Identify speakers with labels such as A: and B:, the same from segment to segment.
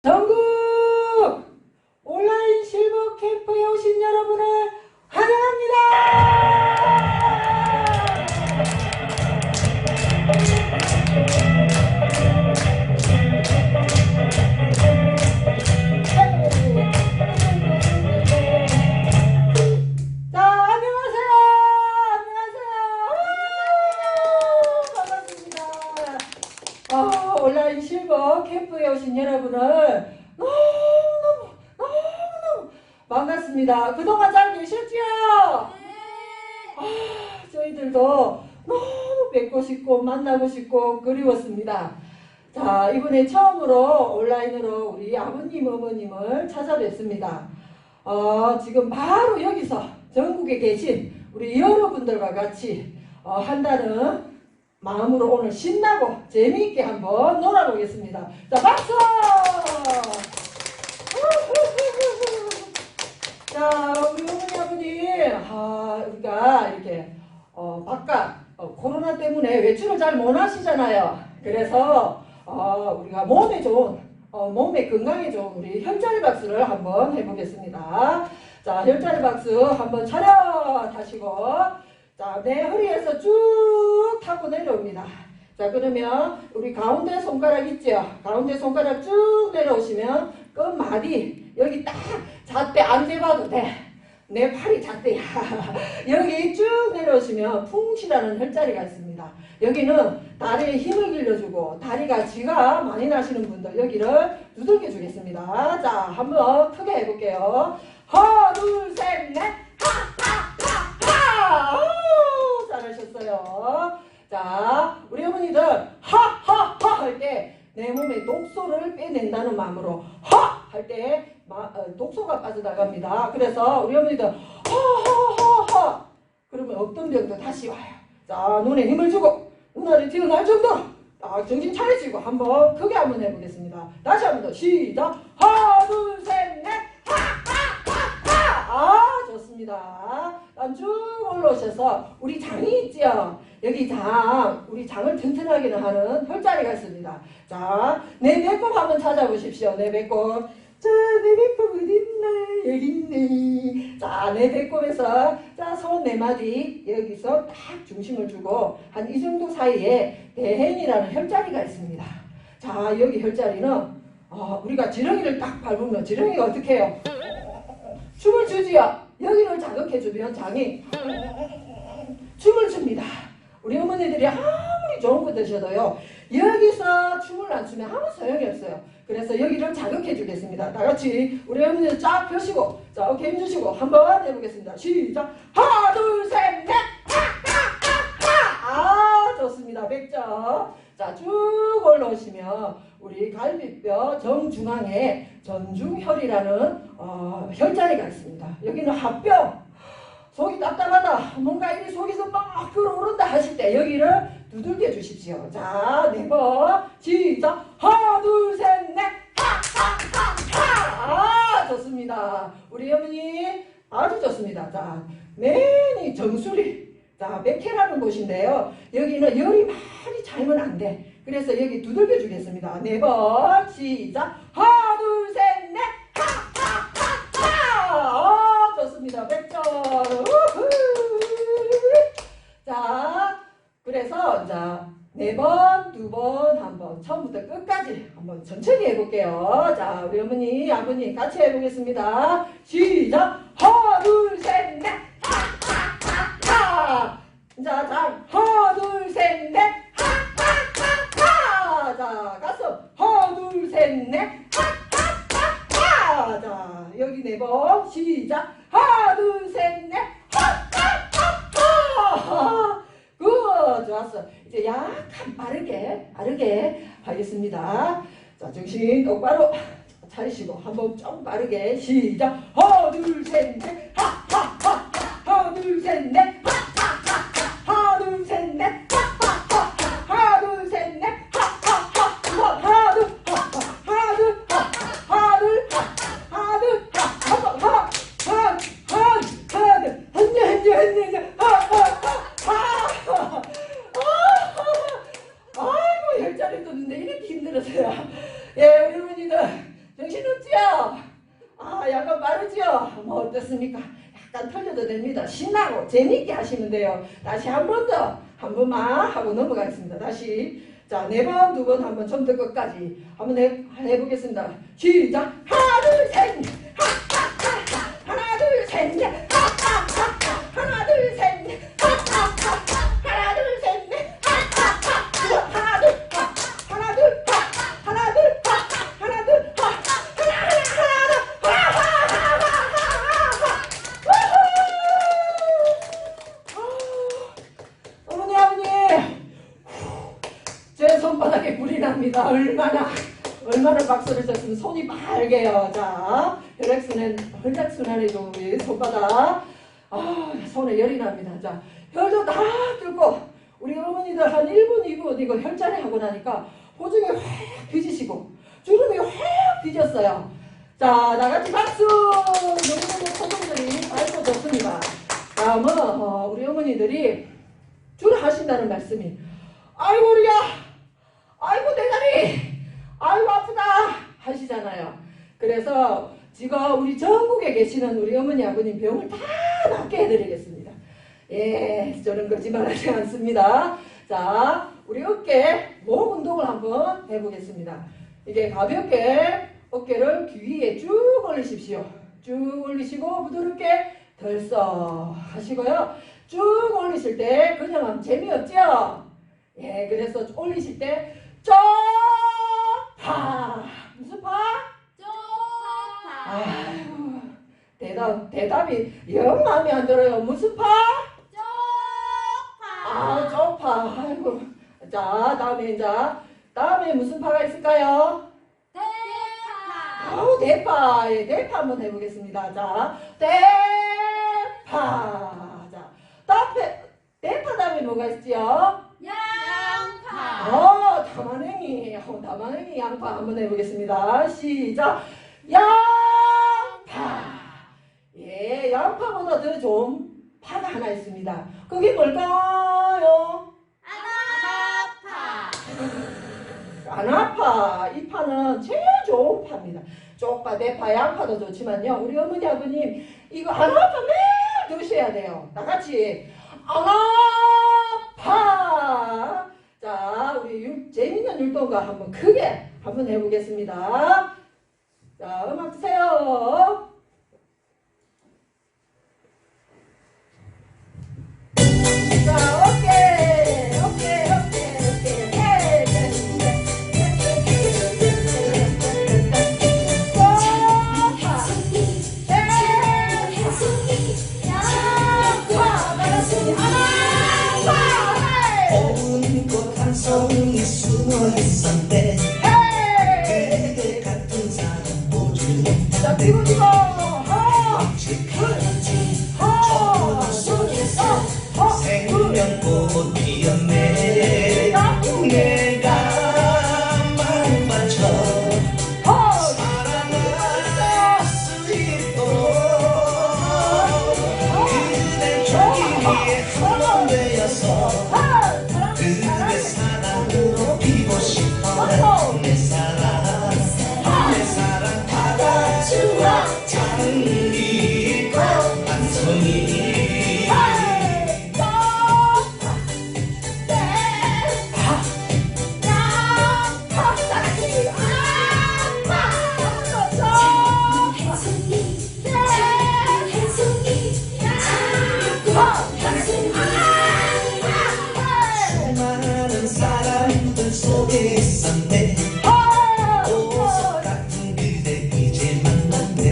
A: 전국 온라인 실버 캠프에 오신 여러분을 환영합니다. 자, 안녕하세요. 반갑습니다. 온라인 실버 캠프에 오신 여러분을 너무너무 반갑습니다. 그동안 잘 계셨지요? 저희들도 너무 뵙고 싶고 만나고 싶고 그리웠습니다. 자, 이번에 처음으로 온라인으로 우리 아버님 어머님을 찾아뵙습니다. 지금 바로 여기서 전국에 계신 우리 여러분들과 같이 한다는 마음으로 오늘 신나고 재미있게 한번 놀아보겠습니다. 자, 박수! 자, 우리 어머니 아버님, 우리가 이렇게 바깥 코로나 때문에 외출을 잘 못 하시잖아요. 그래서 우리가 몸에 좋은 몸에 건강에 좋은 우리 혈자리 박수를 한번 해보겠습니다. 자, 혈자리 박수 한번 차렷 하시고, 자, 내 허리에서 쭉 타고 내려옵니다. 자, 그러면 우리 가운데 손가락 있죠? 가운데 손가락 쭉 내려오시면 끝마디 여기 딱 잣대 안 대봐도 돼. 내 팔이 잣대야. 여기 쭉 내려오시면 풍치라는 혈자리가 있습니다. 여기는 다리에 힘을 길러주고 다리가 쥐가 많이 나시는 분들 여기를 두들겨 주겠습니다. 자, 한번 크게 해볼게요. 하나, 둘, 셋, 넷. 잘하셨어요. 자, 우리 어머니들 하하하 할 때 내 몸에 독소를 빼낸다는 마음으로 하 할 때 독소가 빠져나갑니다. 그래서 우리 어머니들 하하하하 그러면 없던 병도 다시 와요. 자, 눈에 힘을 주고 눈알이 튀어나올 정도로 정신 차리시고 한번 크게 한번 해보겠습니다. 다시 한번 더 시작. 하나, 둘, 셋, 넷. 좋습니다. 쭉 올라오셔서 우리 장이 있죠? 여기 장, 우리 장을 튼튼하게 하는 혈자리가 있습니다. 자, 내 배꼽 한번 찾아보십시오. 내 배꼽. 자, 내 배꼽 어디 있나? 여기 있네. 자, 내 배꼽에서 자, 손 네 마디 여기서 딱 중심을 주고 한 이 정도 사이에 대행이라는 혈자리가 있습니다. 자, 여기 혈자리는 우리가 지렁이를 딱 밟으면 지렁이가 어떻게 해요? 춤을 추지요. 여기를 자극해주면 장이 춤을 춥니다. 우리 어머니들이 아무리 좋은 거 드셔도요, 여기서 춤을 안 추면 아무 소용이 없어요. 그래서 여기를 자극해 주겠습니다. 다 같이 우리 어머니들 쫙 펴시고, 자, 어깨 힘주시고 한번 해보겠습니다. 시작. 하나, 둘, 셋, 넷. 좋습니다. 100점. 자, 쭉 올라오시면 우리 갈비뼈 정중앙에 전중혈이라는 혈자리가 있습니다. 여기는 합병, 속이 답답하다, 뭔가 이 속에서 막 끓어오른다 하실 때 여기를 두들겨 주십시오. 자, 4번 시작. 하나, 둘, 셋, 넷. 좋습니다. 우리 어머니 아주 좋습니다. 자, 맨이 정수리, 자, 맥해라는 곳인데요. 여기는 열이 많이 차면 안 돼. 그래서 여기 두들겨 주겠습니다. 4번 시작. 하나, 둘, 셋, 넷. 좋습니다. 100점. 자, 그래서 자, 4번, 2번, 1번 처음부터 끝까지 한번 천천히 해볼게요. 자, 우리 어머니, 아버님 같이 해보겠습니다. 시작. 하나, 둘, 셋, 넷. 자, 하나, 둘, 셋, 넷. 자, 가슴. 하나, 둘, 셋, 넷. 자, 여기 4번 시작. 하나, 둘, 셋, 넷. 굿, 좋았어. 이제 약간 빠르게 하겠습니다. 자, 정신 똑바로 차리시고 한번 좀 빠르게 시작. 하나, 둘, 셋, 넷. 하나, 둘, 셋, 넷. 하나, 둘, 셋, 넷. 하나, 둘, 셋, 넷. 하나, 둘, 하나, 둘, 하나, 둘, 하나, 둘, 아이고, 혈자리 떴는데 이렇게 힘들었어요. 예, 우리 어머니들 빠르지요? 아, 약간 빠르지요? 뭐 어떻습니까? 약간 털려도 됩니다. 신나고 재미있게 하시면 돼요. 다시 한 번 더, 한 번만 하고 넘어가겠습니다. 다시. 자, 네 번, 두 번, 한 번 처음부터 끝까지 한번 해보겠습니다. 시작! 하나, 둘, 셋! 하하하하! 하나, 둘, 셋! 하하하하! 하나, 둘, 셋! 하하하하! 하나, 둘, 셋! 하하하하! 하나, 둘, 하나, 둘, 하나, 둘, 하나, 둘, 어머니, 아버님, 제 손바닥에 불이 납니다. 얼마나 박수를 쳤으면 손이 빨개요. 자, 혈액순환에도 우리 손바닥, 손에 열이 납니다. 자, 혈도 다 뚫고, 우리 어머니들 한 1분, 2분 이거 혈자리 하고 나니까 호중이 확 빚으시고, 주름이 확 빚었어요. 자, 나같이 박수! 너무너무 소동들이 밝고 좋습니다. 다음은, 우리 어머니들이 주로 하신다는 말씀이, 아이고, 우리야! 아이고, 내 다리! 아이고, 아프다! 하시잖아요. 그래서 지금 우리 전국에 계시는 우리 어머니, 아버님 병을 다 낫게 해드리겠습니다. 예, 저는 거짓말하지 않습니다. 자, 우리 어깨, 목 운동을 한번 해보겠습니다. 이게 가볍게 어깨를 귀 위에 쭉 올리십시오. 쭉 올리시고 부드럽게 덜썩 하시고요. 쭉 올리실 때 그냥 하면 재미없죠? 예, 그래서 올리실 때 쪽파! 무슨 파?
B: 쪽파.
A: 아유, 대답이 영 마음에 안 들어요. 무슨 파?
B: 쪽파.
A: 쪽파. 아이고. 자, 다음에 무슨 파가 있을까요?
B: 대파.
A: 대파. 예, 대파 한번 해보겠습니다. 자, 대파. 자, 대파 다음에 뭐가 있지요?
B: 양파.
A: 담아냉이. 담아냉이 양파 한번 해보겠습니다. 시작. 양파. 예, 양파보다 더 좋은 파가 하나 있습니다. 그게 뭘까요? 안 아파. 이 파는 제일 좋은 파입니다. 쪽파, 대파, 양파도 좋지만요. 우리 어머니, 아버님 이거 안 아파 매일 드셔야 돼요. 다같이 안 아파. 자, 우리 재밌는 율동과 한번 크게 한번 해보겠습니다. 자, 음악 주세요. 자, 어깨.
C: 성이 숨어 있었네. 그대 같은 사람 보지
A: 자, 뒤로 뒤로.
C: 저 속에서 생명꽃 피었네. 내가 마음 맞춰 사랑할 수 있도록 그대 저기 위에 한번 되어서 그대 사랑으로 피고 싶어. 내 사랑 받아주어 장미꽃 한 송이. 수많은 사람들 속에 있었네. 보석 같은 그대 이제 만났네.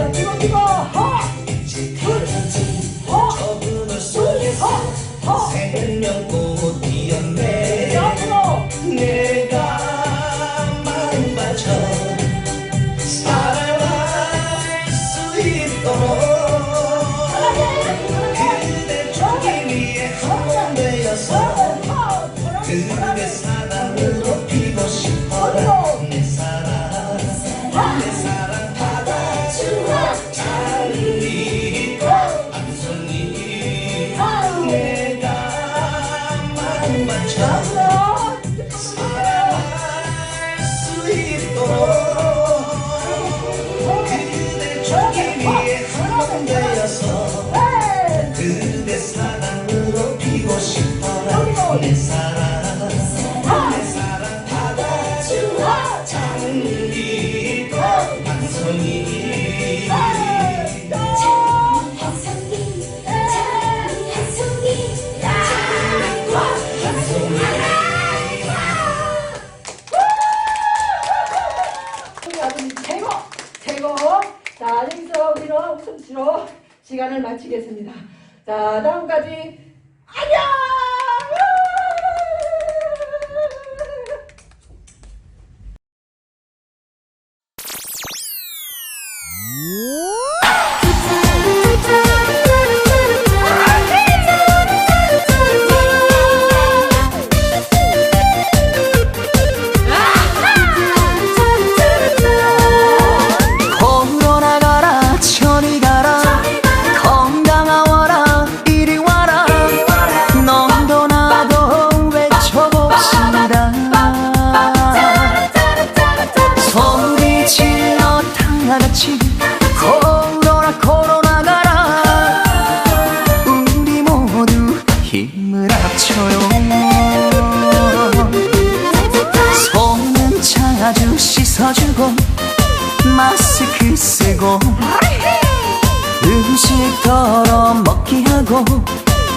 C: 한송이
A: 우리 아버님 최고! 최고! 자, 여기서 우리는 웃음치로 시간을 마치겠습니다. 자, 다음까지 안녕!
D: 걸어나가라 저리 가라 건강하워라 이리 와라 너도 나도 외쳐봅시다 소리 질러 다같이 코로나 코로나 가라 우리 모두 힘을 합쳐요 손은 자주 씻어주고 마스크 쓰고 음식 덜어 먹기 하고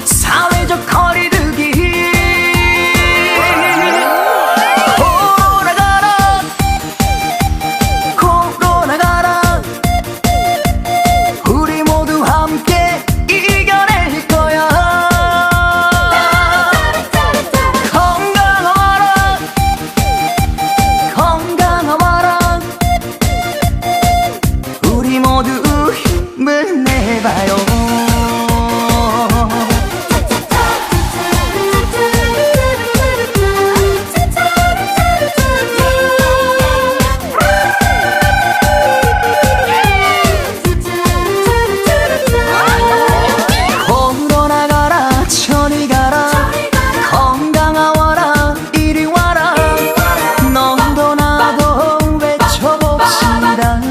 D: 사회적 거리두기 코로나 가라 코로나 가라 우리 모두 함께 이겨낼 거야 건강하라 건강하라 우리 모두 힘을 내봐요 코로나 가라 저리 가라 건강하워라 이리 와라 너도 나도 외쳐봅시다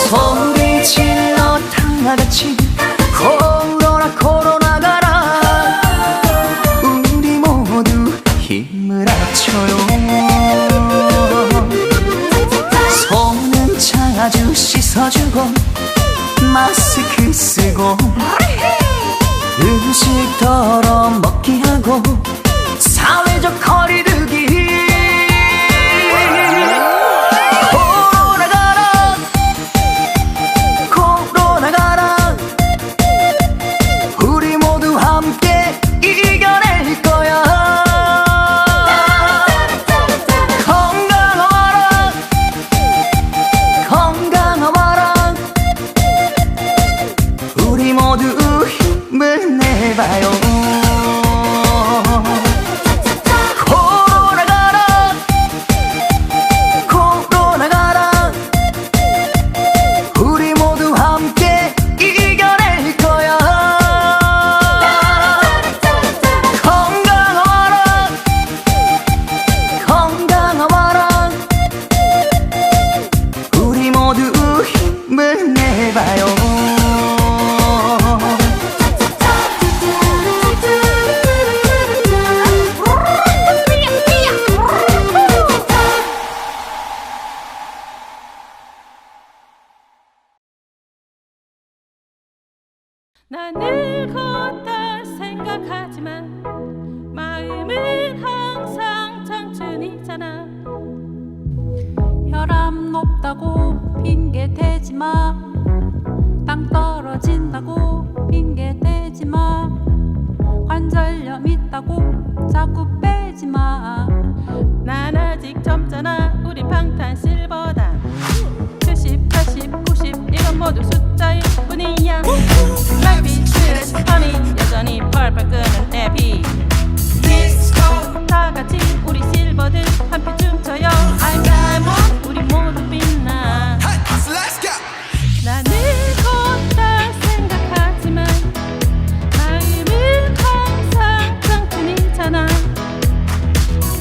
D: 소리 질러 다같이 코로나 코로나 가라 우리 모두 힘을 합쳐요 손은 자주 씻어주고 마스크 쓰고 음식 덜어 먹기 하고 사회적 거리두기 코로나 가라 코로나 가라 우리 모두 함께 이겨낼 거야 건강하라 건강하라 우리 모두 힘을 내봐요 코로나 가라 코로나 가라 우리 모두 함께 이겨낼 거야 건강하라 건강하라 우리 모두 힘을 내봐요
B: 난 늙었다 생각하지만 마음은 항상 청춘이잖아.
E: 혈압 높다고 핑계 대지 마. 땅 떨어진다고 핑계 대지 마. 관절염 있다고 자꾸 빼지 마.
B: 난 아직 젊잖아. 우리 방탄실버다. 70, 80, 90 이건 모두 숫자일 뿐이야. Life is sweet, honey. 여전히 펄펄 끄는 에피. 다 같이 우리 실버들 함께 춤춰요. I'm diamond. 우리 모두 빛나. 나 늙었다 생각하지만 마음은 항상 청춘이잖아.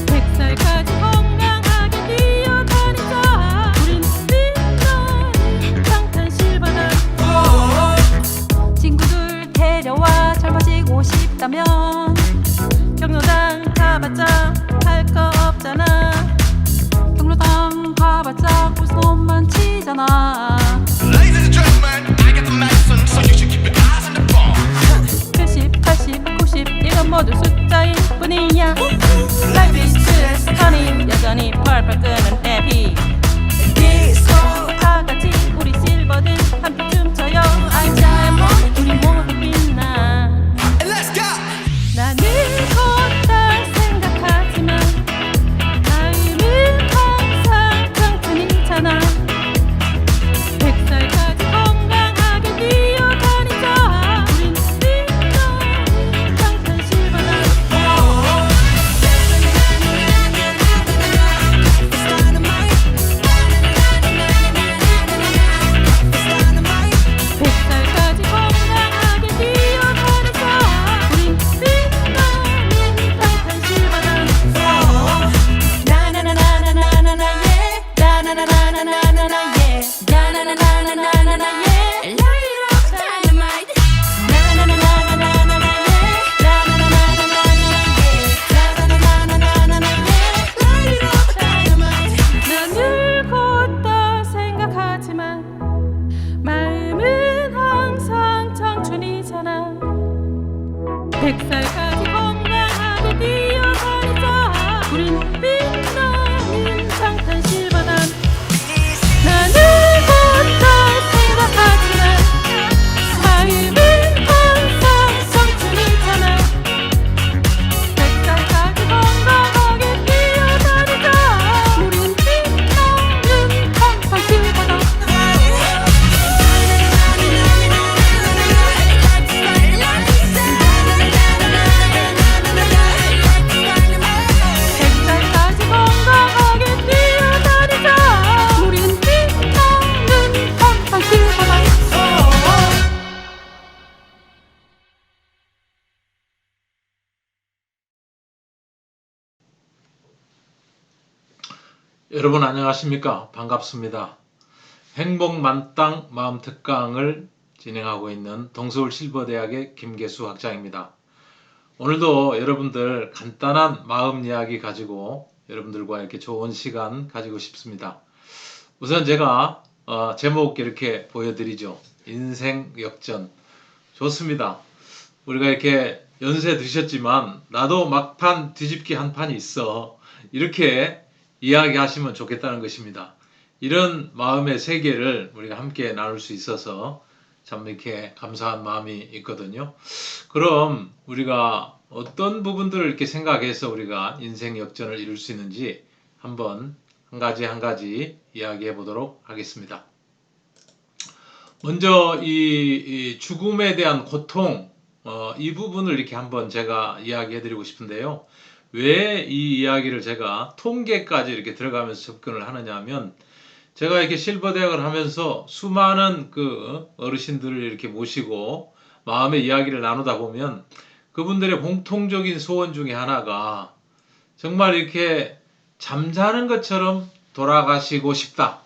B: 100살까지 건강하게 뛰어다니자. 우린 빛나는 방탄실버다.
E: 친구들 데려와 젊어지고 싶다면 잡았자고 손만 치잖아.
C: Ladies and gentlemen, I got the medicine, so you should keep your eyes on the ball.
B: 70, 80, 90 이건 모두 숫자일 뿐이야. Life is just honey 여전히 펄펄 끄는 에피. 다같이 우리 실버들 함께 춤춰요. 알자몬 우리 모두 빛나.
C: And let's go!
B: 나는 곧다 생각하지만 나이는 항상 청춘이잖아. 100살까지 건강하게 뛰어다니자. 우린 빛나는 청춘 실버다. 백살까지 건강하게 뛰어다니자. 우린 빛나는 청춘 실버다. 나나나나나나나나 예. 나나나나나나나나 예. 나나나나나나나나 예. Light up dynamite. 나나나나나나나나 예. 나나나나나나나나 예. 나나나나나나나 예. Light up dynamite. 난 늙었다 생각하지만 마음은 항상 청춘이잖아. 100살까지 건강하게 뛰어다니자. 우린 빛나는 청춘 실버단. 나는 곧다 생각하지만 마음은 항상 청춘이잖아. 100살까지 건강하게 뛰어다니자. 우린 빛나는 청춘 실버단. 백살까지 건강하게 뛰어다니자. 우린 빛나는 청춘 실버단.
F: 여러분 안녕하십니까? 반갑습니다. 행복만땅 마음특강을 진행하고 있는 동서울 실버대학의 김계수 학장입니다. 오늘도 여러분들 간단한 마음 이야기 가지고 여러분들과 이렇게 좋은 시간 가지고 싶습니다. 우선 제가 제목 이렇게 보여드리죠. 인생 역전. 좋습니다. 우리가 이렇게 연세 드셨지만 나도 막판 뒤집기 한 판이 있어. 이렇게 이야기하시면 좋겠다는 것입니다. 이런 마음의 세계를 우리가 함께 나눌 수 있어서 참 이렇게 감사한 마음이 있거든요. 그럼 우리가 어떤 부분들을 이렇게 생각해서 우리가 인생 역전을 이룰 수 있는지 한번 한 가지 이야기해 보도록 하겠습니다. 먼저 이 죽음에 대한 고통, 이 부분을 이렇게 한번 제가 이야기해 드리고 싶은데요. 왜 이 이야기를 제가 통계까지 이렇게 들어가면서 접근을 하느냐 하면, 제가 이렇게 실버대학을 하면서 수많은 그 어르신들을 이렇게 모시고 마음의 이야기를 나누다 보면 그분들의 공통적인 소원 중에 하나가 정말 이렇게 잠자는 것처럼 돌아가시고 싶다.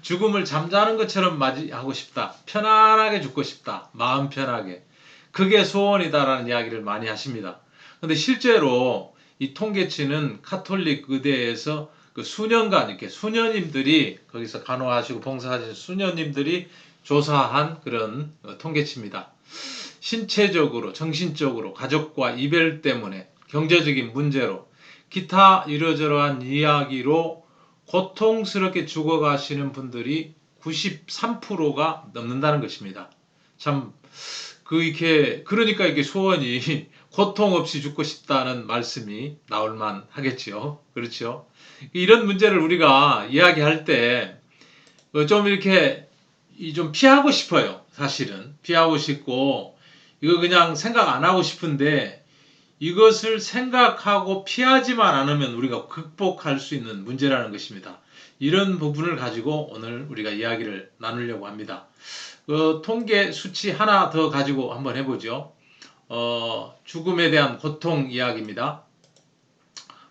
F: 죽음을 잠자는 것처럼 맞이하고 싶다. 편안하게 죽고 싶다. 마음 편하게. 그게 소원이다라는 이야기를 많이 하십니다. 근데 실제로 이 통계치는 카톨릭 의대에서 그 수년간 이렇게 수녀님들이 거기서 간호하시고 봉사하시는 수녀님들이 조사한 그런 통계치입니다. 신체적으로, 정신적으로, 가족과 이별 때문에, 경제적인 문제로, 기타 이러저러한 이야기로 고통스럽게 죽어가시는 분들이 93%가 넘는다는 것입니다. 참, 그러니까 이게 소원이 고통 없이 죽고 싶다는 말씀이 나올만 하겠지요. 그렇죠? 이런 문제를 우리가 이야기할 때 좀 이렇게 좀 피하고 싶어요. 사실은 피하고 싶고 이거 그냥 생각 안 하고 싶은데, 이것을 생각하고 피하지만 않으면 우리가 극복할 수 있는 문제라는 것입니다. 이런 부분을 가지고 오늘 우리가 이야기를 나누려고 합니다. 통계 수치 하나 더 가지고 한번 해보죠. 죽음에 대한 고통 이야기입니다.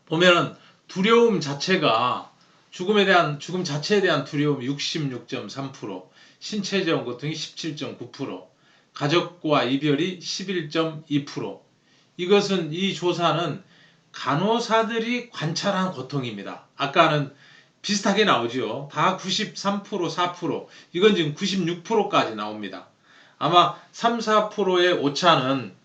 F: 보면은 두려움 자체가 죽음 자체에 대한 두려움이 66.3%, 신체적 고통이 17.9%, 가족과 이별이 11.2%. 이 조사는 간호사들이 관찰한 고통입니다. 아까는 비슷하게 나오죠. 다 93%, 4%. 이건 지금 96%까지 나옵니다. 아마 3, 4%의 오차는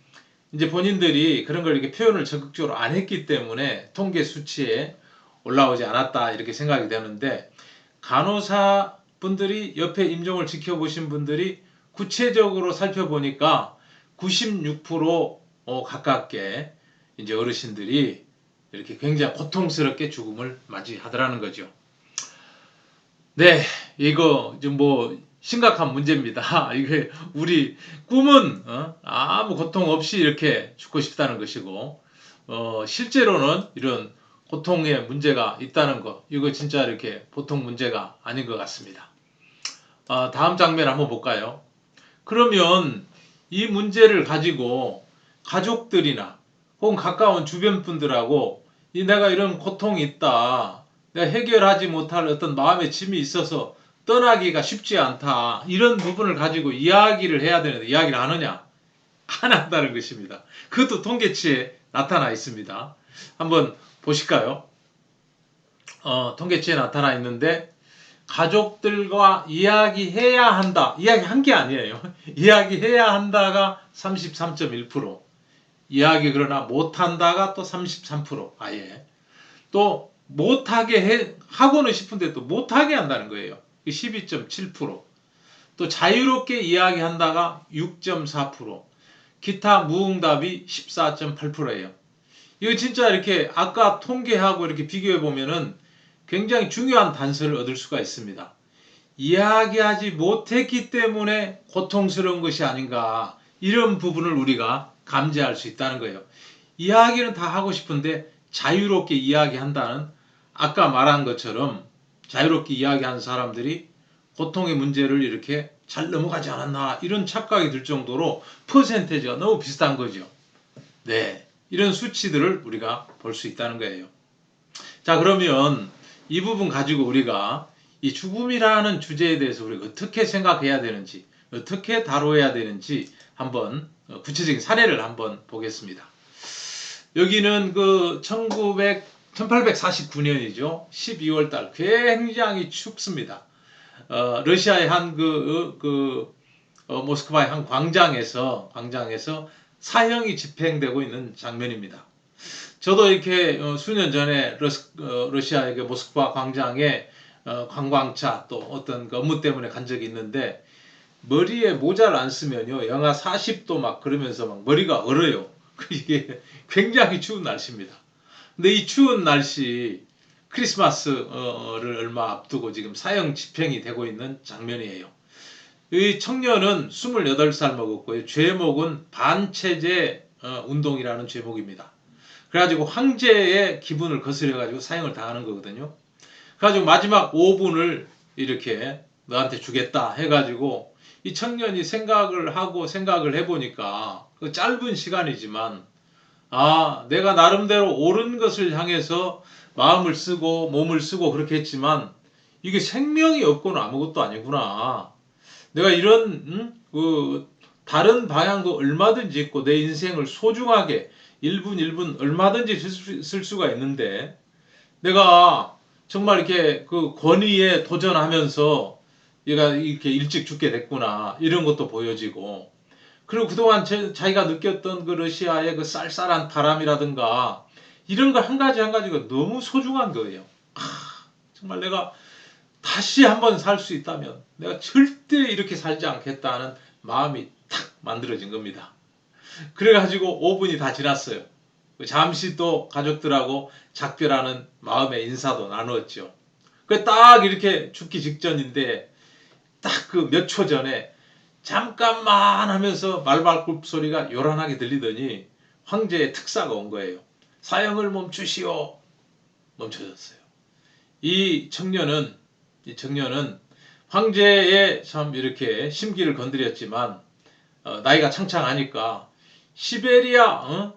F: 이제 본인들이 그런 걸 이렇게 표현을 적극적으로 안 했기 때문에 통계 수치에 올라오지 않았다 이렇게 생각이 되는데, 간호사 분들이 옆에 임종을 지켜보신 분들이 구체적으로 살펴보니까 96% 가깝게 이제 어르신들이 이렇게 굉장히 고통스럽게 죽음을 맞이하더라는 거죠. 네, 이거 좀 뭐 심각한 문제입니다. 이게 우리 꿈은 아무 고통 없이 이렇게 죽고 싶다는 것이고, 실제로는 이런 고통의 문제가 있다는 거, 이거 진짜 이렇게 보통 문제가 아닌 것 같습니다. 다음 장면 한번 볼까요? 그러면 이 문제를 가지고 가족들이나 혹은 가까운 주변 분들하고 내가 이런 고통이 있다, 내가 해결하지 못할 어떤 마음의 짐이 있어서 떠나기가 쉽지 않다, 이런 부분을 가지고 이야기를 해야 되는데 이야기를 안 하냐? 안 한다는 것입니다. 그것도 통계치에 나타나 있습니다. 한번 보실까요? 통계치에 나타나 있는데, 가족들과 이야기해야 한다. 이야기한 게 아니에요. 이야기해야 한다가 33.1%. 이야기 그러나 못한다가 또 33%. 아예. 또 못하게 하고는 싶은데 또 못하게 한다는 거예요. 12.7%. 또 자유롭게 이야기한다가 6.4%. 기타 무응답이 14.8%예요. 이거 진짜 이렇게 아까 통계하고 이렇게 비교해 보면은 굉장히 중요한 단서를 얻을 수가 있습니다. 이야기하지 못했기 때문에 고통스러운 것이 아닌가, 이런 부분을 우리가 감지할 수 있다는 거예요. 이야기는 다 하고 싶은데 자유롭게 이야기한다는, 아까 말한 것처럼 자유롭게 이야기하는 사람들이 고통의 문제를 이렇게 잘 넘어가지 않았나, 이런 착각이 들 정도로 퍼센테이지가 너무 비슷한 거죠. 네, 이런 수치들을 우리가 볼 수 있다는 거예요. 자, 그러면 이 부분 가지고 우리가 이 죽음이라는 주제에 대해서 우리가 어떻게 생각해야 되는지, 어떻게 다뤄야 되는지 한번 구체적인 사례를 한번 보겠습니다. 여기는 그 1849년이죠. 12월 달, 굉장히 춥습니다. 러시아의 한 모스크바의 한 광장에서 사형이 집행되고 있는 장면입니다. 저도 이렇게 수년 전에 러시아의 그 모스크바 광장에 관광차 또 어떤 그 업무 때문에 간 적이 있는데, 머리에 모자를 안 쓰면요 영하 40도 막 그러면서 막 머리가 얼어요. 이게 굉장히 추운 날씨입니다. 근데 이 추운 날씨, 크리스마스를 얼마 앞두고 지금 사형 집행이 되고 있는 장면이에요. 이 청년은 28살 먹었고요. 죄목은 반체제 운동이라는 죄목입니다. 그래가지고 황제의 기분을 거스려가지고 사형을 당하는 거거든요. 그래가지고 마지막 5분을 이렇게 너한테 주겠다 해가지고, 이 청년이 생각을 해보니까 그 짧은 시간이지만, 내가 나름대로 옳은 것을 향해서 마음을 쓰고 몸을 쓰고 그렇게 했지만 이게 생명이 없고는 아무것도 아니구나. 내가 이런 다른 방향도 얼마든지 있고 내 인생을 소중하게 1분 1분 얼마든지 쓸 수가 있는데, 내가 정말 이렇게 그 권위에 도전하면서 얘가 이렇게 일찍 죽게 됐구나, 이런 것도 보여지고, 그리고 그동안 자기가 느꼈던 그 러시아의 그 쌀쌀한 바람이라든가 이런 거 한 가지 한 가지가 너무 소중한 거예요. 정말 내가 다시 한번 살 수 있다면 내가 절대 이렇게 살지 않겠다는 마음이 탁 만들어진 겁니다. 그래가지고 5분이 다 지났어요. 잠시 또 가족들하고 작별하는 마음의 인사도 나누었죠. 딱 이렇게 죽기 직전인데, 딱 그 몇 초 전에 잠깐만 하면서 말발굽 소리가 요란하게 들리더니 황제의 특사가 온 거예요. 사형을 멈추시오. 멈춰졌어요. 이 청년은 황제의 참 이렇게 심기를 건드렸지만 나이가 창창하니까 시베리아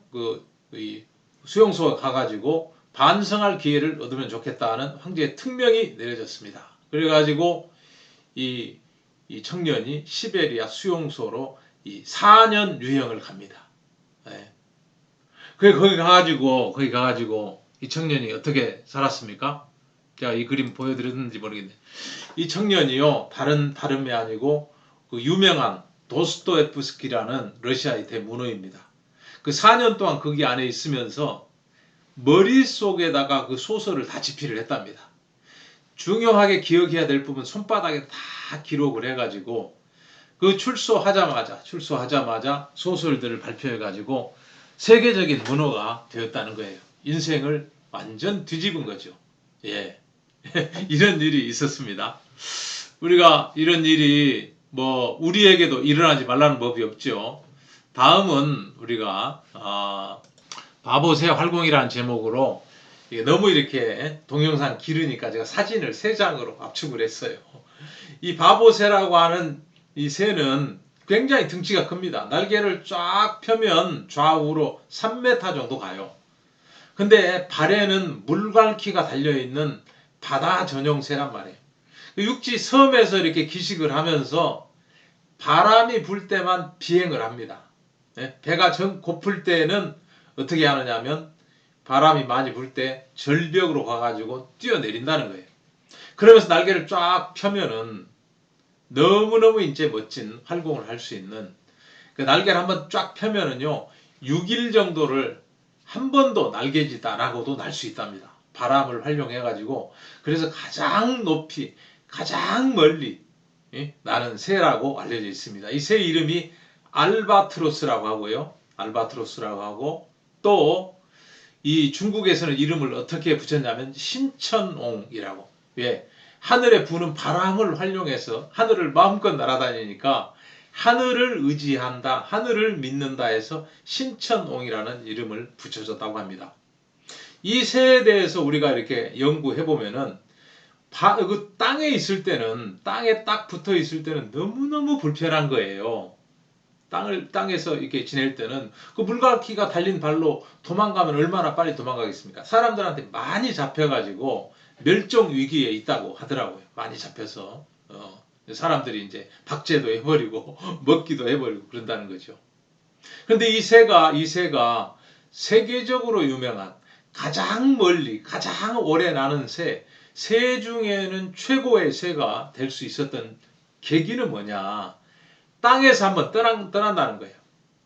F: 이 수용소에 가가지고 반성할 기회를 얻으면 좋겠다는 황제의 특명이 내려졌습니다. 그래가지고 이 청년이 시베리아 수용소로 이 4년 유형을 갑니다. 네. 거기 가가지고 이 청년이 어떻게 살았습니까? 제가 이 그림 보여드렸는지 모르겠네. 이 청년이요, 다름이 아니고 그 유명한 도스토옙스키라는 러시아의 대문호입니다. 그 4년 동안 거기 안에 있으면서 머릿속에다가 그 소설을 다 집필을 했답니다. 중요하게 기억해야 될 부분 손바닥에 다 기록을 해가지고 그 출소하자마자 소설들을 발표해가지고 세계적인 문호가 되었다는 거예요. 인생을 완전 뒤집은 거죠. 예. 이런 일이 있었습니다. 우리가 이런 일이 뭐 우리에게도 일어나지 말라는 법이 없죠. 다음은 우리가 바보새 활공이라는 제목으로 이게 너무 이렇게 동영상 길으니까 제가 사진을 3장으로 압축을 했어요. 이 바보새라고 하는 이 새는 굉장히 등치가 큽니다. 날개를 쫙 펴면 좌우로 3m 정도 가요. 근데 발에는 물갈퀴가 달려있는 바다 전용 새란 말이에요. 육지 섬에서 이렇게 기식을 하면서 바람이 불 때만 비행을 합니다. 배가 고플 때는 어떻게 하느냐면 바람이 많이 불 때 절벽으로 가가지고 뛰어내린다는 거예요. 그러면서 날개를 쫙 펴면은 너무너무 이제 멋진 활공을 할 수 있는 그 날개를 한번 쫙 펴면은요 6일 정도를 한 번도 날개짓 안 하고도 날 수 있답니다. 바람을 활용해가지고 그래서 가장 높이 가장 멀리 나는 새라고 알려져 있습니다. 이 새 이름이 알바트로스라고 하고요. 알바트로스라고 하고 또 이 중국에서는 이름을 어떻게 붙였냐면 신천옹이라고. 왜? 하늘에 부는 바람을 활용해서 하늘을 마음껏 날아다니니까 하늘을 의지한다, 하늘을 믿는다 해서 신천옹이라는 이름을 붙여줬다고 합니다. 이 새에 대해서 우리가 이렇게 연구해 보면은 그 땅에 있을 때는 땅에 딱 붙어 있을 때는 너무너무 불편한 거예요. 땅에서 이렇게 지낼 때는 그 물갈퀴가 달린 발로 도망가면 얼마나 빨리 도망가겠습니까? 사람들한테 많이 잡혀가지고 멸종 위기에 있다고 하더라고요. 많이 잡혀서 사람들이 이제 박제도 해버리고 먹기도 해버리고 그런다는 거죠. 그런데 이 새가 세계적으로 유명한 가장 멀리 가장 오래 나는 새 중에는 최고의 새가 될 수 있었던 계기는 뭐냐? 땅에서 한번 떠난다는 거예요.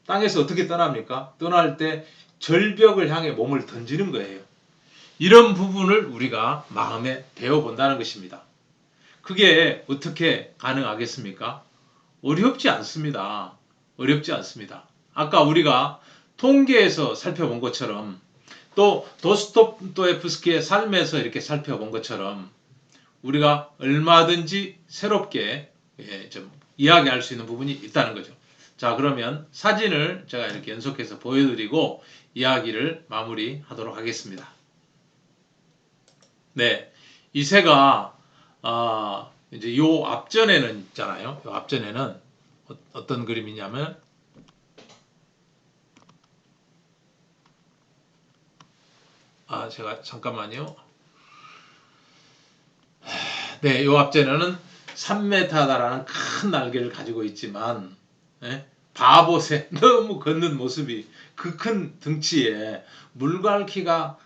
F: 땅에서 어떻게 떠납니까? 떠날 때 절벽을 향해 몸을 던지는 거예요. 이런 부분을 우리가 마음에 배워본다는 것입니다. 그게 어떻게 가능하겠습니까? 어렵지 않습니다. 어렵지 않습니다. 아까 우리가 통계에서 살펴본 것처럼 또 도스토옙스키의 삶에서 이렇게 살펴본 것처럼 우리가 얼마든지 새롭게 좀 이야기할 수 있는 부분이 있다는 거죠. 자, 그러면 사진을 제가 이렇게 연속해서 보여드리고 이야기를 마무리하도록 하겠습니다. 네, 이 새가 이제 요 앞전에는 있잖아요. 요 앞전에는 어떤 그림이냐면 제가 잠깐만요. 네, 요 앞전에는 3m다라는 큰 날개를 가지고 있지만 바보새 너무 걷는 모습이 그 큰 등치에 물갈퀴가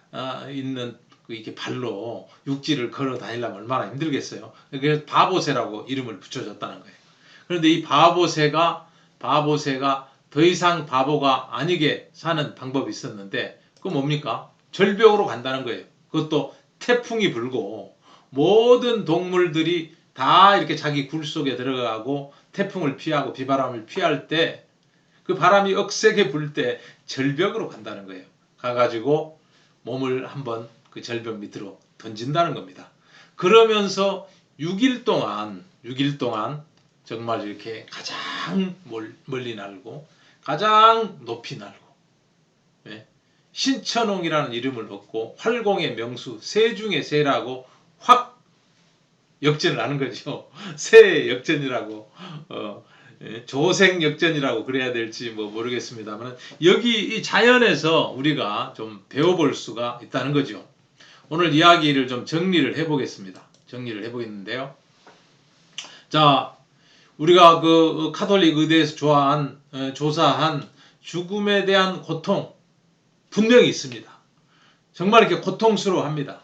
F: 있는 이렇게 발로 육지를 걸어 다니려면 얼마나 힘들겠어요. 그래서 바보새라고 이름을 붙여줬다는 거예요. 그런데 이 바보새가 더 이상 바보가 아니게 사는 방법이 있었는데 그건 뭡니까? 절벽으로 간다는 거예요. 그것도 태풍이 불고 모든 동물들이 다 이렇게 자기 굴 속에 들어가고 태풍을 피하고 비바람을 피할 때 그 바람이 억세게 불 때 절벽으로 간다는 거예요. 가가지고 몸을 한번 그 절벽 밑으로 던진다는 겁니다. 그러면서 6일 동안 정말 이렇게 가장 멀리 날고 가장 높이 날고 신천옹이라는 이름을 얻고 활공의 명수 새 중의 새라고 확 역전을 하는 거죠. 새 역전이라고 조생 역전이라고 그래야 될지 뭐 모르겠습니다만 여기 이 자연에서 우리가 좀 배워볼 수가 있다는 거죠. 오늘 이야기를 좀 정리를 해보겠습니다. 정리를 해보겠는데요. 자, 우리가 그 카톨릭 의대에서 조사한 죽음에 대한 고통 분명히 있습니다. 정말 이렇게 고통스러워합니다.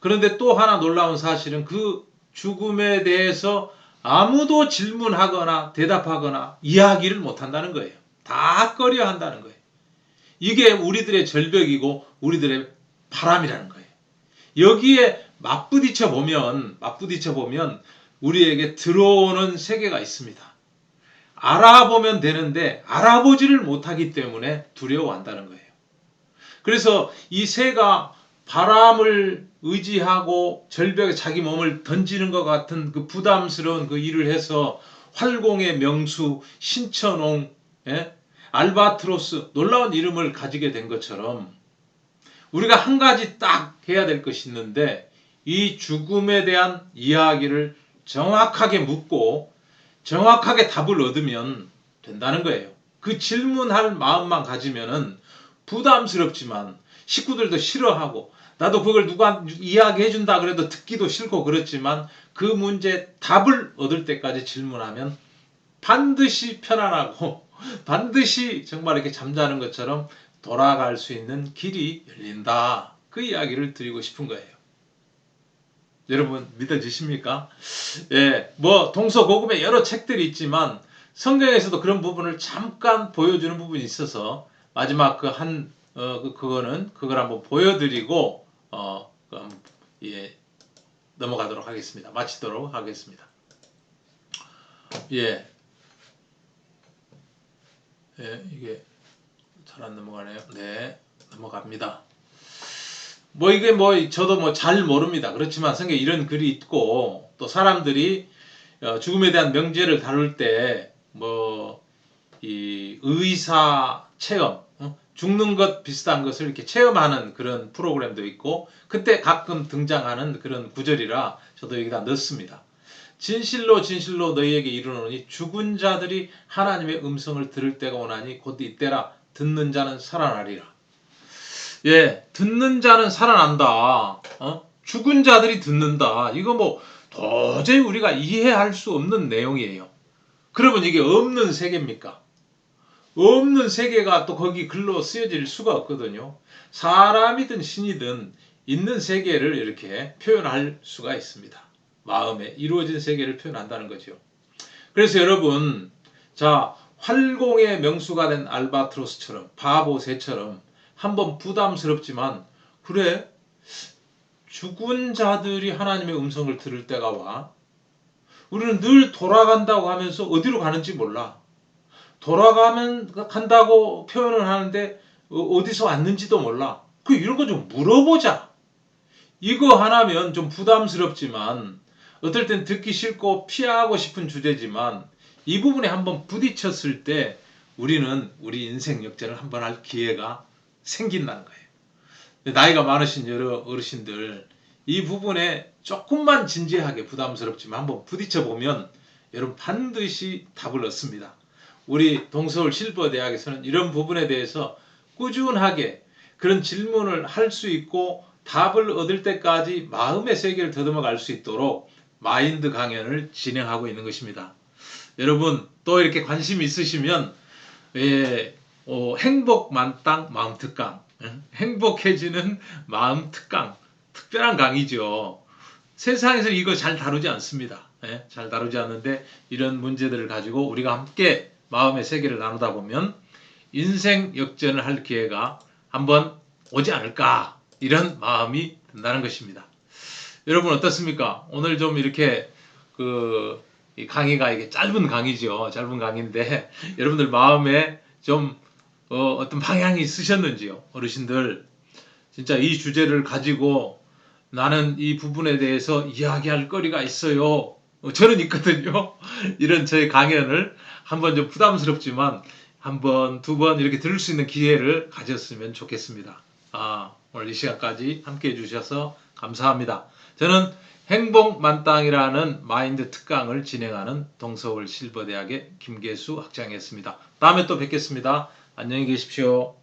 F: 그런데 또 하나 놀라운 사실은 그 죽음에 대해서 아무도 질문하거나 대답하거나 이야기를 못한다는 거예요. 다 꺼려 한다는 거예요. 이게 우리들의 절벽이고 우리들의 바람이라는 거예요. 여기에 맞부딪혀 보면 우리에게 들어오는 세계가 있습니다. 알아보면 되는데 알아보지를 못하기 때문에 두려워한다는 거예요. 그래서 이 새가 바람을 의지하고 절벽에 자기 몸을 던지는 것 같은 그 부담스러운 그 일을 해서 활공의 명수, 신천홍, 알바트로스 놀라운 이름을 가지게 된 것처럼 우리가 한 가지 딱 해야 될 것이 있는데 이 죽음에 대한 이야기를 정확하게 묻고 정확하게 답을 얻으면 된다는 거예요. 그 질문할 마음만 가지면은 부담스럽지만 식구들도 싫어하고 나도 그걸 누가 이야기해 준다 그래도 듣기도 싫고 그렇지만 그 문제 답을 얻을 때까지 질문하면 반드시 편안하고 반드시 정말 이렇게 잠자는 것처럼 돌아갈 수 있는 길이 열린다. 그 이야기를 드리고 싶은 거예요. 여러분 믿어지십니까? 예, 뭐 동서고금에 여러 책들이 있지만 성경에서도 그런 부분을 잠깐 보여주는 부분이 있어서 마지막 그걸 한번 보여드리고 넘어가도록 하겠습니다. 마치도록 하겠습니다. 예, 이게 잘 안 넘어가네요. 네, 넘어갑니다. 저도 잘 모릅니다. 그렇지만 성경에 이런 글이 있고 또 사람들이 죽음에 대한 명제를 다룰 때 이 의사 체험, 죽는 것 비슷한 것을 이렇게 체험하는 그런 프로그램도 있고 그때 가끔 등장하는 그런 구절이라 저도 여기다 넣습니다. 진실로 진실로 너희에게 이르노니 죽은 자들이 하나님의 음성을 들을 때가 오나니 곧 이때라 듣는 자는 살아나리라. 예, 듣는 자는 살아난다. 죽은 자들이 듣는다. 이거 도저히 우리가 이해할 수 없는 내용이에요. 그러면 이게 없는 세계입니까? 없는 세계가 또 거기 글로 쓰여질 수가 없거든요. 사람이든 신이든 있는 세계를 이렇게 표현할 수가 있습니다. 마음에 이루어진 세계를 표현한다는 거죠. 그래서 여러분, 자, 활공의 명수가 된 알바트로스처럼 바보새처럼 한번 부담스럽지만 그래 죽은 자들이 하나님의 음성을 들을 때가 와. 우리는 늘 돌아간다고 하면서 어디로 가는지 몰라. 간다고 표현을 하는데 어디서 왔는지도 몰라. 이런 거 좀 물어보자. 이거 하나면 좀 부담스럽지만 어떨 땐 듣기 싫고 피하고 싶은 주제지만 이 부분에 한번 부딪혔을 때 우리는 우리 인생 역전을 한번 할 기회가 생긴다는 거예요. 나이가 많으신 여러 어르신들 이 부분에 조금만 진지하게 부담스럽지만 한번 부딪혀보면 여러분 반드시 답을 얻습니다. 우리 동서울 실버대학에서는 이런 부분에 대해서 꾸준하게 그런 질문을 할 수 있고 답을 얻을 때까지 마음의 세계를 더듬어 갈 수 있도록 마인드 강연을 진행하고 있는 것입니다. 여러분 또 이렇게 관심 있으시면 행복 만땅 마음 특강, 행복해지는 마음 특강, 특별한 강의죠. 세상에서 이거 잘 다루지 않습니다. 잘 다루지 않는데 이런 문제들을 가지고 우리가 함께 마음의 세계를 나누다 보면 인생 역전을 할 기회가 한번 오지 않을까 이런 마음이 든다는 것입니다. 여러분 어떻습니까? 오늘 좀 이렇게 이 강의가 이게 짧은 강의죠. 짧은 강의인데 여러분들 마음에 좀 어떤 방향이 있으셨는지요? 어르신들 진짜 이 주제를 가지고 나는 이 부분에 대해서 이야기할 거리가 있어요. 저는 있거든요. 이런 저의 강연을 한번 좀 부담스럽지만 한 번, 두 번 이렇게 들을 수 있는 기회를 가졌으면 좋겠습니다. 오늘 이 시간까지 함께 해주셔서 감사합니다. 저는 행복만땅이라는 마인드 특강을 진행하는 동서울 실버대학의 김계수 학장이었습니다. 다음에 또 뵙겠습니다. 안녕히 계십시오.